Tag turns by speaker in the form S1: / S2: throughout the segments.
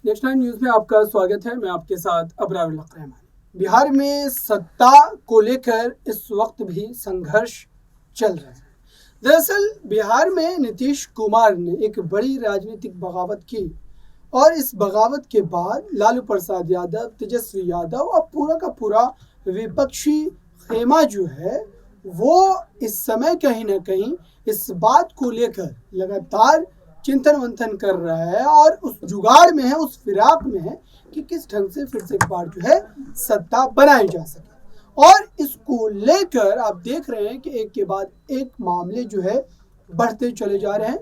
S1: Next nine news में आपका स्वागत है। मैं आपके साथ अबरार रहमान। बिहार में सत्ता को लेकर इस वक्त भी संघर्ष चल रहा है। दरअसल बिहार में नीतीश कुमार ने एक बड़ी राजनीतिक बगावत की और इस बगावत के बाद लालू प्रसाद यादव, तेजस्वी यादव और पूरा का पूरा विपक्षी खेमा जो है वो इस समय कहीं ना कहीं इस बात को लेकर लगातार चिंतन मंथन कर रहा है और उस जुगाड़ में है, उस फिराक में है कि किस ढंग से फिर से एक बार जो है सत्ता बनाई जा सके। और इसको लेकर आप देख रहे हैं कि एक के बाद एक मामले जो है बढ़ते चले जा रहे हैं।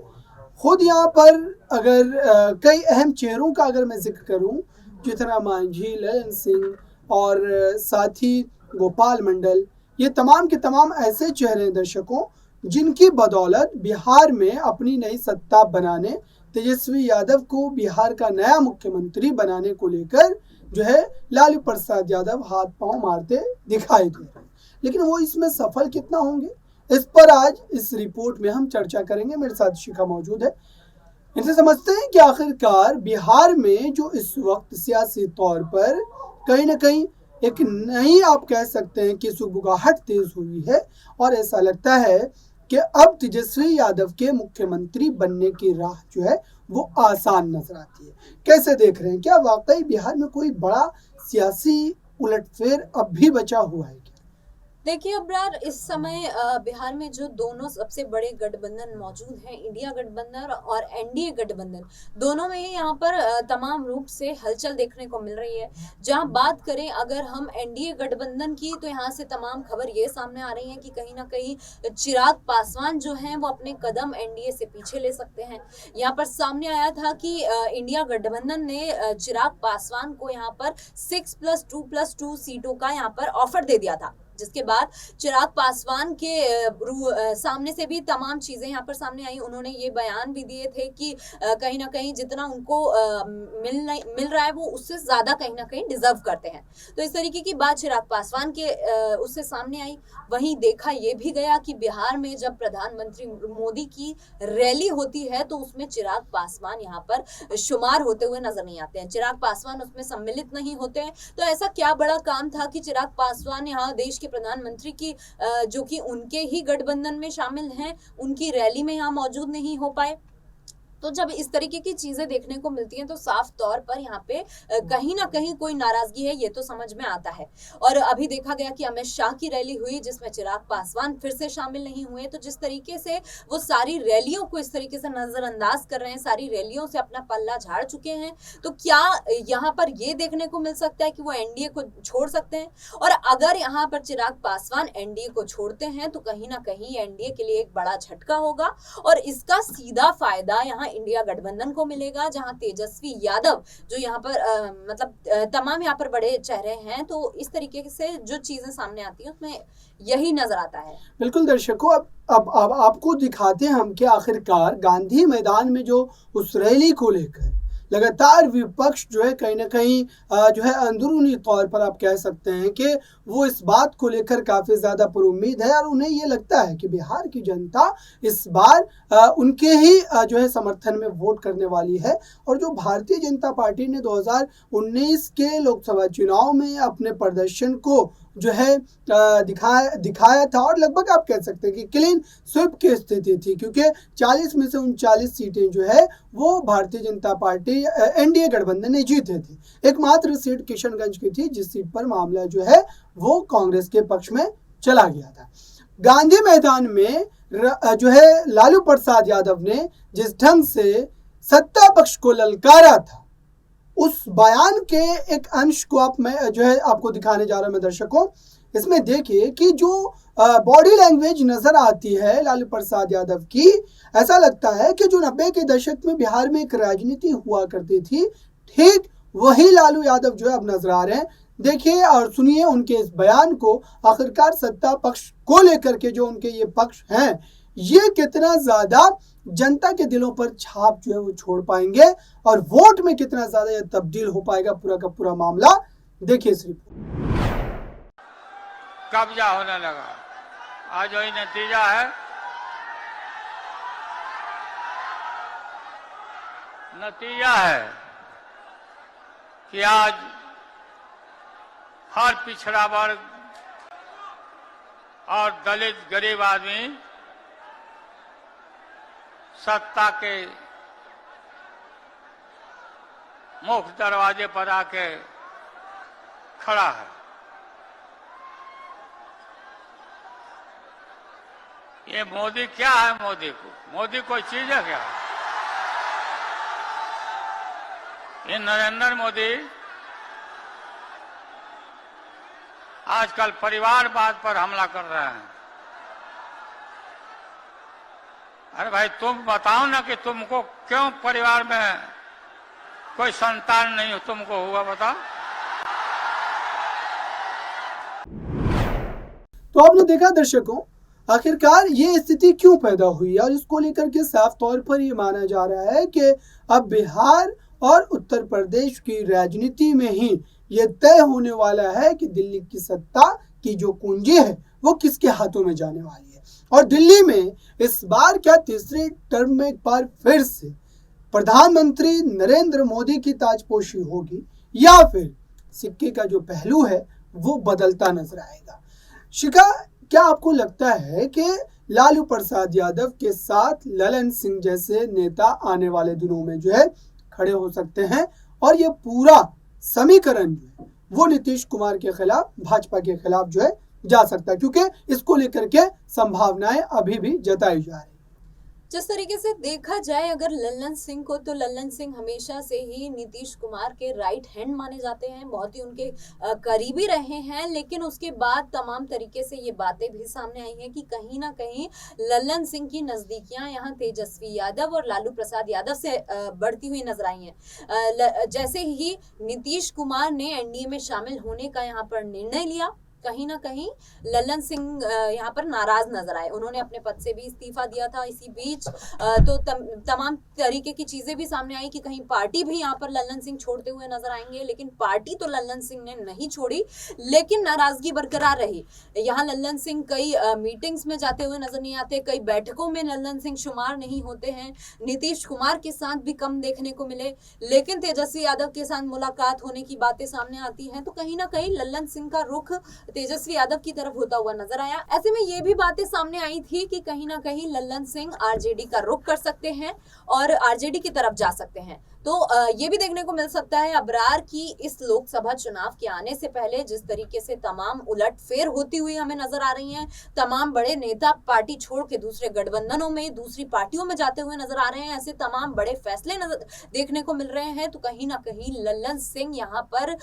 S1: खुद यहाँ पर अगर कई अहम चेहरों का अगर मैं जिक्र करूँ, जीतन मांझी, ललन सिंह और साथ ही गोपाल मंडल, ये तमाम के तमाम ऐसे चेहरे दर्शकों जिनकी बदौलत बिहार में अपनी नई सत्ता बनाने, तेजस्वी यादव को बिहार का नया मुख्यमंत्री बनाने को लेकर जो है लालू प्रसाद यादव हाथ पांव मारते दिखाई दे रहे हैं। लेकिन वो इसमें सफल कितना होंगे, इस पर आज इस रिपोर्ट में हम चर्चा करेंगे। मेरे साथ शिखा मौजूद है। इनसे समझते हैं कि आखिरकार बिहार में जो इस वक्त सियासी तौर पर कहीं ना कहीं एक नई, आप कह सकते हैं कि सुगबुगाहट तेज हुई है और ऐसा लगता है कि अब तेजस्वी यादव के मुख्यमंत्री बनने की राह जो है वो आसान नजर आती है। कैसे देख रहे हैं, क्या वाकई बिहार में कोई बड़ा सियासी उलटफेर अब भी बचा हुआ है?
S2: देखिए अब्रार, इस समय बिहार में जो दोनों सबसे बड़े गठबंधन मौजूद हैं, इंडिया गठबंधन और एनडीए गठबंधन, दोनों में ही यहाँ पर तमाम रूप से हलचल देखने को मिल रही है। जहाँ बात करें अगर हम एनडीए गठबंधन की, तो यहाँ से तमाम खबर ये सामने आ रही है कि कहीं ना कहीं चिराग पासवान जो हैं वो अपने कदम एनडीए से पीछे ले सकते हैं। यहाँ पर सामने आया था कि इंडिया गठबंधन ने चिराग पासवान को यहाँ पर 6+2+2 सीटों का यहाँ पर ऑफर दे दिया था, जिसके बाद चिराग पासवान के सामने से भी तमाम चीजें यहाँ पर सामने आई। उन्होंने ये बयान भी दिए थे कि कहीं ना कहीं जितना उनको मिल रहा है वो उससे ज्यादा कहीं ना कहीं डिजर्व करते हैं। तो इस तरीके की बात चिराग पासवान के उससे सामने आई। वहीं देखा ये भी गया कि बिहार में जब प्रधानमंत्री मोदी की रैली होती है तो उसमें चिराग पासवान यहाँ पर शुमार होते हुए नजर नहीं आते हैं, चिराग पासवान उसमें सम्मिलित नहीं होते हैं। तो ऐसा क्या बड़ा काम था कि चिराग पासवान यहाँ देश के प्रधानमंत्री की जो कि उनके ही गठबंधन में शामिल हैं, उनकी रैली में यहाँ मौजूद नहीं हो पाए? तो जब इस तरीके की चीजें देखने को मिलती हैं तो साफ तौर पर यहाँ पे कहीं ना कहीं कोई नाराजगी है, ये तो समझ में आता है। और अभी देखा गया कि अमित शाह की रैली हुई जिसमें चिराग पासवान फिर से शामिल नहीं हुए। तो जिस तरीके से वो सारी रैलियों को इस तरीके से नजरअंदाज कर रहे हैं, सारी रैलियों से अपना पल्ला झाड़ चुके हैं, तो क्या यहाँ पर ये देखने को मिल सकता है कि वो एनडीए को छोड़ सकते हैं? और अगर यहाँ पर चिराग पासवान एनडीए को छोड़ते हैं तो कहीं ना कहीं एनडीए के लिए एक बड़ा झटका होगा और इसका सीधा फायदा यहाँ इंडिया गठबंधन को मिलेगा, जहां तेजस्वी यादव जो यहाँ पर तमाम यहाँ पर बड़े चेहरे हैं। तो इस तरीके से जो चीजें सामने आती हैं उसमें यही नजर आता है।
S1: बिल्कुल दर्शकों, अब आपको दिखाते हैं हम कि आखिरकार गांधी मैदान में जो उस रैली को लेकर लगातार विपक्ष जो है कहीं ना कहीं जो है अंदरूनी तौर पर आप कह सकते हैं कि वो इस बात को लेकर काफ़ी ज़्यादा पुरुम्मीद है और उन्हें ये लगता है कि बिहार की जनता इस बार उनके ही जो है समर्थन में वोट करने वाली है। और जो भारतीय जनता पार्टी ने 2019 के लोकसभा चुनाव में अपने प्रदर्शन को जो है दिखाया था और लगभग आप कह सकते हैं कि क्लीन स्वीप की स्थिति थी, क्योंकि 40 में से 39 सीटें जो है वो भारतीय जनता पार्टी एनडीए गठबंधन ने जीते थे। एकमात्र सीट किशनगंज की थी जिस सीट पर मामला जो है वो कांग्रेस के पक्ष में चला गया था। गांधी मैदान में जो है लालू प्रसाद यादव ने जिस ढंग से सत्ता पक्ष को ललकारा था, उस बयान के एक अंश को आप मैं जो है आपको दिखाने जा रहा हूं मैं दर्शकों। इसमें देखिए कि जो बॉडी लैंग्वेज नजर आती है लालू प्रसाद यादव की, ऐसा लगता है कि जो 90 के दशक में बिहार में एक राजनीति हुआ करती थी, ठीक वही लालू यादव जो है अब नजर आ रहे हैं। देखिए और सुनिए उनके इस बयान को। आखिरकार सत्ता पक्ष को लेकर के जो उनके ये पक्ष हैं, ये कितना ज्यादा जनता के दिलों पर छाप जो है वो छोड़ पाएंगे और वोट में कितना ज्यादा यह तब्दील हो पाएगा पूरा का पूरा मामला। देखिए इस रिपोर्ट।
S3: कब्जा होने लगा, आज वही नतीजा है। नतीजा है कि आज हर पिछड़ा वर्ग और दलित गरीब आदमी सत्ता के मुख्य दरवाजे पर आके खड़ा है। ये मोदी क्या है? मोदी कोई चीज है क्या? ये नरेंद्र मोदी आजकल परिवारवाद पर हमला कर रहे हैं। अरे भाई तुम बताओ ना कि तुमको क्यों परिवार में कोई संतान नहीं तुमको हुआ, बताओ।
S1: तो आपने देखा दर्शकों, आखिरकार ये स्थिति क्यों पैदा हुई और इसको लेकर के साफ तौर पर ये माना जा रहा है कि अब बिहार और उत्तर प्रदेश की राजनीति में ही ये तय होने वाला है कि दिल्ली की सत्ता की जो कुंजी है वो किसके हाथों में जाने वाली है। और दिल्ली में इस बार क्या तीसरे टर्म में एक बार फिर से प्रधानमंत्री नरेंद्र मोदी की ताजपोशी होगी या फिर सिक्के का जो पहलू है वो बदलता नजर आएगा। शिखा, क्या आपको लगता है कि लालू प्रसाद यादव के साथ ललन सिंह जैसे नेता आने वाले दिनों में जो है खड़े हो सकते हैं और ये पूरा समीकरण जो है वो नीतीश कुमार के खिलाफ, भाजपा के खिलाफ जो है जा सकता है, क्योंकि इसको लेकर के संभावनाएं अभी भी जताई जा रही है।
S2: जिस तरीके से देखा जाए अगर लल्लन सिंह को, तो लल्लन सिंह हमेशा से ही नीतीश कुमार के राइट हैंड माने जाते हैं, बहुत ही उनके करीबी रहे हैं। लेकिन उसके बाद तमाम तरीके से ये बातें भी सामने आई हैं कि कहीं ना कहीं लल्लन सिंह की नजदीकियां यहाँ तेजस्वी यादव और लालू प्रसाद यादव से बढ़ती हुई नजर आई हैं। जैसे ही नीतीश कुमार ने एनडीए में शामिल होने का यहाँ पर निर्णय लिया, कहीं ना कहीं लल्लन सिंह यहाँ पर नाराज नजर आए। उन्होंने अपने पद से भी इस्तीफा दिया था। इसी बीच तो तमाम तरीके की चीजें भी सामने आई कि कहीं पार्टी भी यहाँ पर लल्लन सिंह छोड़ते हुए नजर आएंगे, लेकिन पार्टी तो लल्लन सिंह ने नहीं छोड़ी, लेकिन नाराजगी बरकरार रही। यहाँ लल्लन सिंह कई मीटिंग्स में जाते हुए नजर नहीं आते, कई बैठकों में लल्लन सिंह शुमार नहीं होते हैं। नीतीश कुमार के साथ भी कम देखने को मिले, लेकिन तेजस्वी यादव के साथ मुलाकात होने की बातें सामने आती हैं। तो कहीं ना कहीं लल्लन सिंह का रुख तेजस्वी यादव की तरफ होता हुआ नजर आया। ऐसे में ये भी बातें सामने आई थी कि कहीं ना कहीं लल्लन सिंह आरजेडी का रुख कर सकते हैं और आरजेडी की तरफ जा सकते हैं। तो ये भी देखने को मिल सकता है अबरार की इस लोकसभा चुनाव के आने से पहले जिस तरीके से तमाम उलटफेर होती हुई हमें नजर आ रही हैं, तमाम बड़े नेता पार्टी छोड़ के दूसरे गठबंधनों में, दूसरी पार्टियों में जाते हुए नजर आ रहे हैं, ऐसे तमाम बड़े फैसले देखने को मिल रहे हैं। तो कहीं ना कहीं लल्लन सिंह यहाँ पर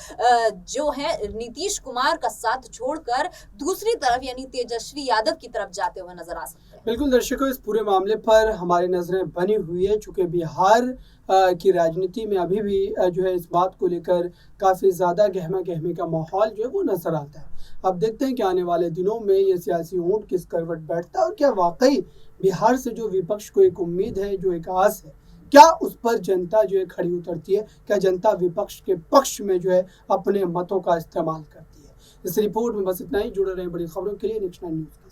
S2: जो है नीतीश कुमार का साथ छोड़कर दूसरी तरफ यानी तेजस्वी यादव की तरफ जाते हुए नजर आ सकते हैं।
S1: बिल्कुल दर्शकों, इस पूरे मामले पर हमारी नजरें बनी हुई है, चूंकि बिहार की राजनीति में अभी भी जो है इस बात को लेकर काफ़ी ज़्यादा गहमा गहमी का माहौल जो है वो नज़र आता है। अब देखते हैं कि आने वाले दिनों में ये सियासी ऊंट किस करवट बैठता है और क्या वाकई बिहार से जो विपक्ष को एक उम्मीद है, जो एक आस है, क्या उस पर जनता जो है खड़ी उतरती है, क्या जनता विपक्ष के पक्ष में जो है अपने मतों का इस्तेमाल करती है। इस रिपोर्ट में बस इतना ही। जुड़े रहें बड़ी खबरों के लिए नेक्स्ट 9 न्यूज़।